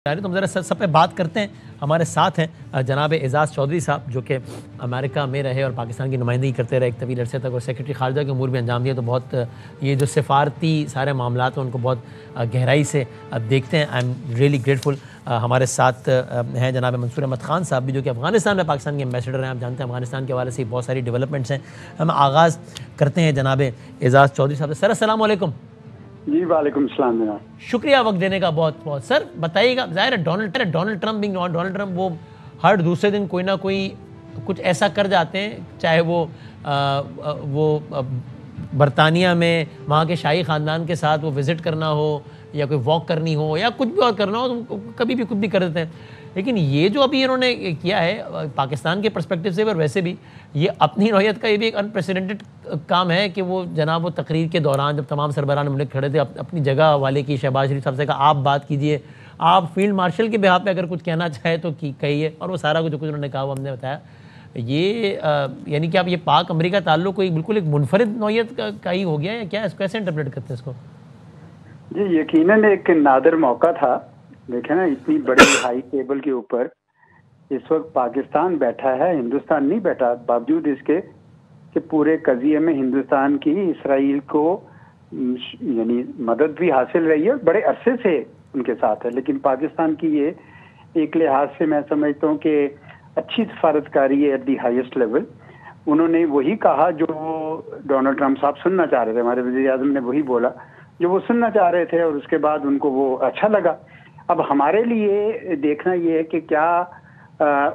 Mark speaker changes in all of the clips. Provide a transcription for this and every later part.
Speaker 1: تو ہم ذرا سب پہ بات کرتے ہیں. ہمارے ساتھ ہیں جناب اعزاز چودھری صاحب جو کہ امریکہ میں رہے اور پاکستان کی نمائندگی کرتے رہے ایک طویل عرصے تک اور سیکرٹری خارجہ کے امور بھی انجام دیے. تو بہت یہ جو سفارتی سارے معاملات ہیں ان کو بہت گہرائی سے دیکھتے ہیں. I am really grateful. ہمارے ساتھ ہیں جناب منصور احمد خان صاحب بھی جو کہ افغانستان میں پاکستان کے ایمبیسڈر ہیں. آپ جانتے ہیں افغانستان کے حوالے سے بہت ساری ڈیولپمنٹس ہیں. ہم آغاز کرتے ہیں جناب اعزاز چودھری صاحب سے. سر السلام علیکم.
Speaker 2: جی وعلیکم السلام جناب.
Speaker 1: شکریہ وقت دینے کا بہت بہت. سر بتائیے گا, ظاہر ہے ڈونلڈ ٹرمپ وہ ہر دوسرے دن کوئی نہ کوئی کچھ ایسا کر جاتے ہیں, چاہے وہ برطانیہ میں وہاں کے شاہی خاندان کے ساتھ وہ وزٹ کرنا ہو یا کوئی واک کرنی ہو یا کچھ بھی اور کرنا ہو تو کبھی بھی کچھ بھی کر دیتے ہیں. لیکن یہ جو ابھی انہوں نے کیا ہے پاکستان کے پرسپیکٹو سے اور ویسے بھی یہ اپنی نوعیت کا یہ بھی ایک انپریسیڈنٹڈ کام ہے کہ وہ جناب وہ تقریر کے دوران جب تمام سربراہان مملک کھڑے تھے اپنی جگہ والے کی شہباز شریف صاحب سے کہا آپ بات کیجئے, آپ فیلڈ مارشل کے بہاف پہ اگر کچھ کہنا چاہے تو کہیے, اور وہ سارا کچھ انہوں نے کہا وہ ہم نے بتایا. یہ یعنی کہ اب یہ پاک امریکہ تعلق کوئی بالکل ایک منفرد نوعیت کا ہی ہو گیا ہے کیا, اس کو کیسے انٹرپریٹ کرتے ہیں اس کو؟
Speaker 2: جی یقیناً ایک نادر موقع تھا. دیکھیں نا اتنی بڑی ہائی ٹیبل کے اوپر اس وقت پاکستان بیٹھا ہے, ہندوستان نہیں بیٹھا, باوجود اس کے کہ پورے قضیے میں ہندوستان کی اسرائیل کو یعنی مدد بھی حاصل رہی ہے, بڑے عرصے سے ان کے ساتھ ہے. لیکن پاکستان کی یہ ایک لحاظ سے میں سمجھتا ہوں کہ اچھی سفارتکاری ہے ایٹ دی ہائیسٹ لیول. انہوں نے وہی کہا جو ڈونلڈ ٹرمپ صاحب سننا چاہ رہے تھے, ہمارے وزیر اعظم نے وہی بولا جو وہ سننا چاہ رہے تھے, اور اس کے بعد ان کو وہ اچھا لگا. اب ہمارے لیے دیکھنا یہ ہے کہ کیا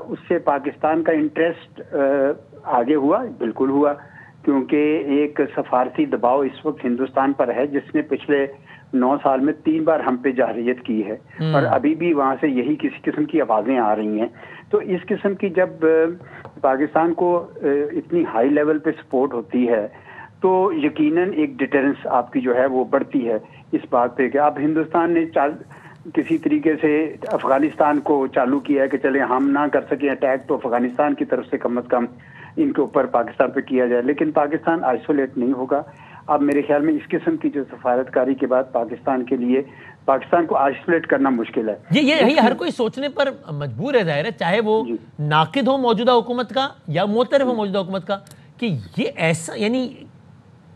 Speaker 2: اس سے پاکستان کا انٹرسٹ آگے ہوا. بالکل ہوا, کیونکہ ایک سفارتی دباؤ اس وقت ہندوستان پر ہے جس نے پچھلے 9 سال میں 3 بار ہم پہ جارحیت کی ہے, اور ابھی بھی وہاں سے یہی کسی قسم کی آوازیں آ رہی ہیں. تو اس قسم کی جب پاکستان کو اتنی ہائی لیول پہ سپورٹ ہوتی ہے تو یقیناً ایک ڈیٹرنس آپ کی جو ہے وہ بڑھتی ہے اس بات پہ کہ اب ہندوستان نے کسی طریقے سے افغانستان کو چالو کیا ہے کہ چلے ہم نہ کر سکیں اٹیک تو افغانستان کی طرف سے کم از کم ان کے اوپر پاکستان پہ کیا جائے. لیکن پاکستان آئسولیٹ نہیں ہوگا. اب میرے خیال میں اس قسم کی جو سفارتکاری کے بعد پاکستان کے لیے پاکستان کو آئسولیٹ کرنا مشکل ہے.
Speaker 1: یہ ہر کوئی سوچنے پر مجبور ہے, ظاہر ہے, چاہے وہ ناقد ہو موجودہ حکومت کا یا معترف ہو موجودہ حکومت کا, کہ یہ ایسا یعنی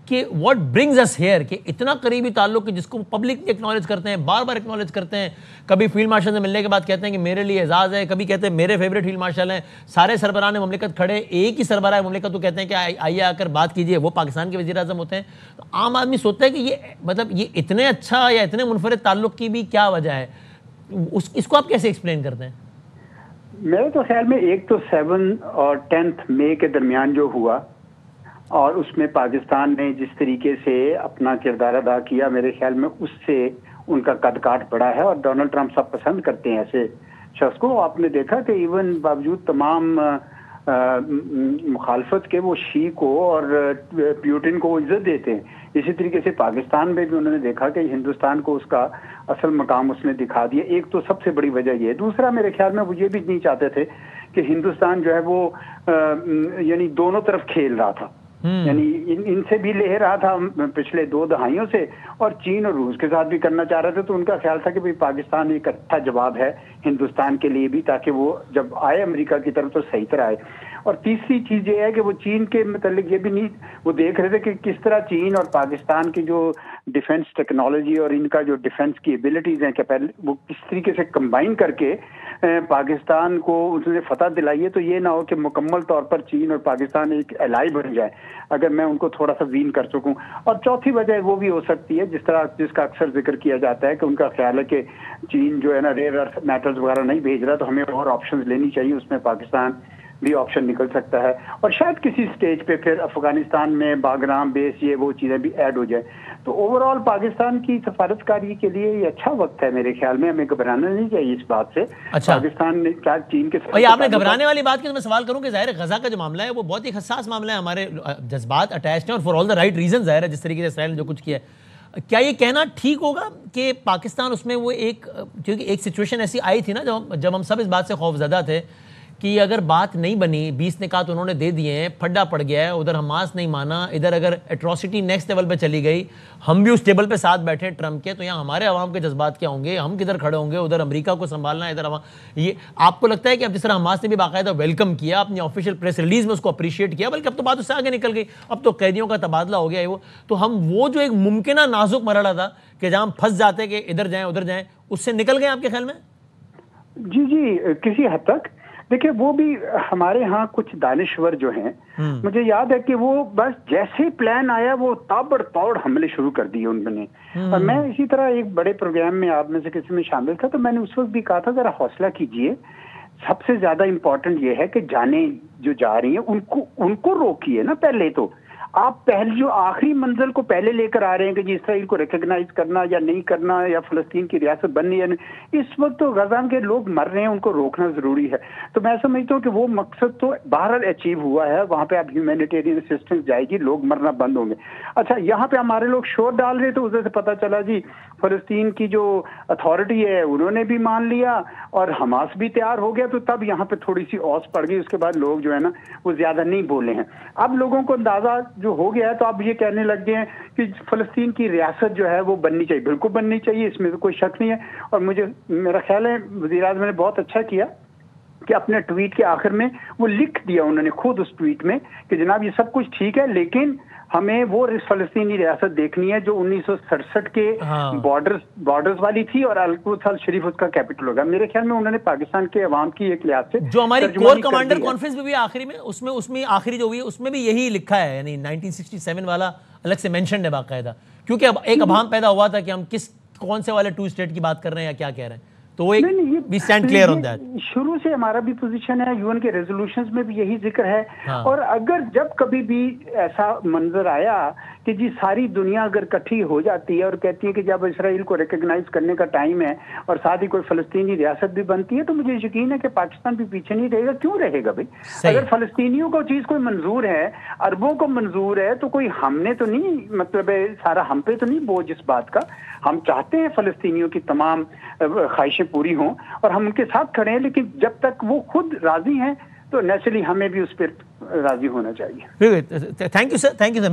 Speaker 1: کہ واٹ برنگز اس ہیئر کہ اتنا قریبی تعلق کہ جس کو پبلک ایکنالج کرتے ہیں, بار بار ایکنالج کرتے ہیں. کبھی فیلڈ مارشل سے ملنے کے بعد کہتے ہیں کہ میرے لیے اعزاز ہے, کبھی کہتے ہیں میرے فیوریٹ فیلڈ مارشل ہیں. سارے سربراہان مملکت کھڑے, ایک ہی سربراہ مملکت تو کہتے ہیں کہ آئیے آ کر بات کیجئے, وہ پاکستان کے وزیر اعظم ہوتے ہیں. تو عام آدمی سوچتا ہے کہ یہ مطلب یہ اتنے اچھا یا اتنے منفرد تعلق کی بھی کیا وجہ ہے, اس کو آپ کیسے ایکسپلین کرتے ہیں؟
Speaker 2: میرے تو خیال میں ایک تو 7 اور 10 مئی کے درمیان جو ہوا اور اس میں پاکستان نے جس طریقے سے اپنا کردار ادا کیا, میرے خیال میں اس سے ان کا قد کاٹ بڑا ہے. اور ڈونلڈ ٹرمپ صاحب پسند کرتے ہیں ایسے شخص کو. آپ نے دیکھا کہ ایون باوجود تمام مخالفت کے وہ شی کو اور پیوٹن کو عزت دیتے ہیں. اسی طریقے سے پاکستان میں بھی انہوں نے دیکھا کہ ہندوستان کو اس کا اصل مقام اس نے دکھا دیا. ایک تو سب سے بڑی وجہ یہ ہے. دوسرا میرے خیال میں وہ یہ بھی نہیں چاہتے تھے کہ ہندوستان جو ہے وہ یعنی دونوں طرف کھیل رہا تھا, یعنی ان سے بھی لے رہا تھا پچھلے 2 دہائیوں سے, اور چین اور روس کے ساتھ بھی کرنا چاہ رہے تھے. تو ان کا خیال تھا کہ پاکستان ایک اچھا جواب ہے ہندوستان کے لیے بھی, تاکہ وہ جب آئے امریکہ کی طرف تو صحیح طرح آئے. اور تیسری چیز یہ ہے کہ وہ چین کے متعلق یہ بھی نہیں وہ دیکھ رہے تھے کہ کس طرح چین اور پاکستان کی جو ڈیفنس ٹیکنالوجی اور ان کا جو ڈیفنس کی ایبلٹیز ہیں وہ کس طریقے سے کمبائن کر کے پاکستان کو اس نے فتح دلائی ہے. تو یہ نہ ہو کہ مکمل طور پر چین اور پاکستان ایک الائی بن جائے, اگر میں ان کو تھوڑا سا وین کر سکوں. اور چوتھی وجہ وہ بھی ہو سکتی ہے جس کا اکثر ذکر کیا جاتا ہے کہ ان کا خیال ہے کہ چین جو ہے نا ریئر ارتھ میٹلز وغیرہ نہیں بھیج رہا, تو ہمیں اور آپشنز لینی چاہیے. اس میں پاکستان بھی آپشن نکل سکتا ہے, اور شاید کسی سٹیج پہ پھر افغانستان میں باگرام بیس یہ وہ چیزیں بھی ایڈ ہو جائیں. تو اوور آل پاکستان کی سفارتکاری کے لیے یہ اچھا وقت ہے میرے خیال میں. ہمیں گھبرانا نہیں چاہیے اس بات سے. پاکستان نے کیا چین کے
Speaker 1: ساتھ آپ نے گھبرانے والی بات کی تو میں سوال کروں کہ ظاہر غزہ کا جو معاملہ ہے وہ بہت ہی حساس معاملہ ہے, ہمارے جذبات اٹیچڈ ہیں اور for all the right reason. ظاہر ہے جس طریقے سے اسرائیل نے جو کچھ کیا ہے, کیا یہ کہنا ٹھیک ہوگا کہ پاکستان اس میں وہ کیونکہ ایک سچویشن ایسی آئی تھی نا جب ہم سب اس بات سے خوف زدہ تھے کہ اگر بات نہیں بنی 20 نکات انہوں نے دے دیے ہیں, پھڈا پڑ گیا ہے, ادھر حماس نہیں مانا, ادھر اگر ایٹراسٹی نیکسٹ لیول پہ چلی گئی, ہم بھی اس ٹیبل پہ ساتھ بیٹھے ٹرمپ کے, تو یہاں ہمارے عوام کے جذبات کیا ہوں گے, ہم کدھر کھڑے ہوں گے, ادھر امریکہ کو سنبھالنا ہے, ادھر عوام. یہ آپ کو لگتا ہے کہ اب جس طرح حماس نے بھی باقاعدہ ویلکم کیا, اپنی آفیشیل پریس ریلیز میں اس کو اپریشیٹ کیا, بلکہ اب تو بات اس سے آگے نکل گئی, اب تو قیدیوں کا تبادلہ ہو گیا ہے, تو ہم وہ جو ایک ممکنہ نازک مرحلہ تھا کہ جہاں ہم پھنس جاتے کہ ادھر جائیں ادھر جائیں, اس سے نکل گئے آپ کے خیال میں؟
Speaker 2: جی کسی حد تک. دیکھیں وہ بھی ہمارے ہاں کچھ دانشور جو ہیں, مجھے یاد ہے کہ وہ بس جیسے پلان آیا وہ تابڑ توڑ حملے شروع کر دیے انہوں نے. اور میں اسی طرح ایک بڑے پروگرام میں آپ میں سے کسی میں شامل تھا, تو میں نے اس وقت بھی کہا تھا ذرا حوصلہ کیجئے, سب سے زیادہ امپورٹنٹ یہ ہے کہ جانیں جو جا رہی ہیں ان کو روکیے نا. پہلے تو آپ پہلے جو آخری منزل کو پہلے لے کر آ رہے ہیں کہ جی اسرائیل کو ریکگنائز کرنا یا نہیں کرنا, یا فلسطین کی ریاست بننی یا نہیں, اس وقت تو غزہ کے لوگ مر رہے ہیں, ان کو روکنا ضروری ہے. تو میں سمجھتا ہوں کہ وہ مقصد تو بہرحال اچیو ہوا ہے, وہاں پہ اب ہیومینیٹیرین اسسٹنس جائے گی, لوگ مرنا بند ہوں گے. اچھا یہاں پہ ہمارے لوگ شور ڈال رہے, تو ادھر سے پتہ چلا جی فلسطین کی جو اتھارٹی ہے انہوں نے بھی مان لیا اور حماس بھی تیار ہو گیا, تو تب یہاں پہ تھوڑی سی اوس پڑ گئی. اس کے بعد لوگ جو ہے نا وہ زیادہ نہیں بولے ہیں. اب لوگوں کو اندازہ جو ہو گیا ہے, تو اب یہ کہنے لگ گئے ہیں کہ فلسطین کی ریاست جو ہے وہ بننی چاہیے. بالکل بننی چاہیے, اس میں تو کوئی شک نہیں ہے. اور میرا خیال ہے وزیر اعظم نے بہت اچھا کیا کہ اپنے ٹویٹ کے آخر میں وہ لکھ دیا انہوں نے خود اس ٹویٹ میں کہ جناب یہ سب کچھ ٹھیک ہے, لیکن ہمیں وہ فلسطینی ریاست دیکھنی ہے جو 1967 کے بارڈرز والی تھی, اور القدس الشریف اس کا کیپٹل ہوگا. میرے خیال میں انہوں نے پاکستان کے عوام کی ایک لحاظ سے
Speaker 1: جو ہماری کور کمانڈر کانفرنس میں بھی آخری میں اس میں آخری جو ہوئی ہے اس میں بھی یہی لکھا ہے, یعنی 1967 والا الگ سے مینشنڈ ہے باقاعدہ, کیونکہ اب ایک ابہام پیدا ہوا تھا کہ ہم کون سے والے 2 اسٹیٹ کی بات کر رہے ہیں یا کیا کہہ رہے ہیں. تو وہ we stand clear on that.
Speaker 2: شروع سے ہمارا بھی پوزیشن ہے, یو این کے ریزولوشنز میں بھی یہی ذکر ہے. اور اگر جب کبھی بھی ایسا منظر آیا کہ جی ساری دنیا اگر اکٹھی ہو جاتی ہے اور کہتی ہے کہ جب اسرائیل کو ریکگنائز کرنے کا ٹائم ہے اور ساتھ ہی کوئی فلسطینی ریاست بھی بنتی ہے, تو مجھے یقین ہے کہ پاکستان بھی پیچھے نہیں رہے گا. کیوں رہے گا بھائی؟ اگر فلسطینیوں کو چیز کوئی منظور ہے, عربوں کو منظور ہے, تو کوئی ہم نے تو نہیں, مطلب سارا ہم پہ تو نہیں بوجھ اس بات کا. ہم چاہتے ہیں فلسطینیوں کی تمام خواہشیں پوری ہوں اور ہم ان کے ساتھ کھڑے ہیں, لیکن جب تک وہ خود راضی ہیں تو نیچرلی ہمیں بھی اس پہ راضی ہونا چاہیے.
Speaker 1: Thank you sir, thank you sir.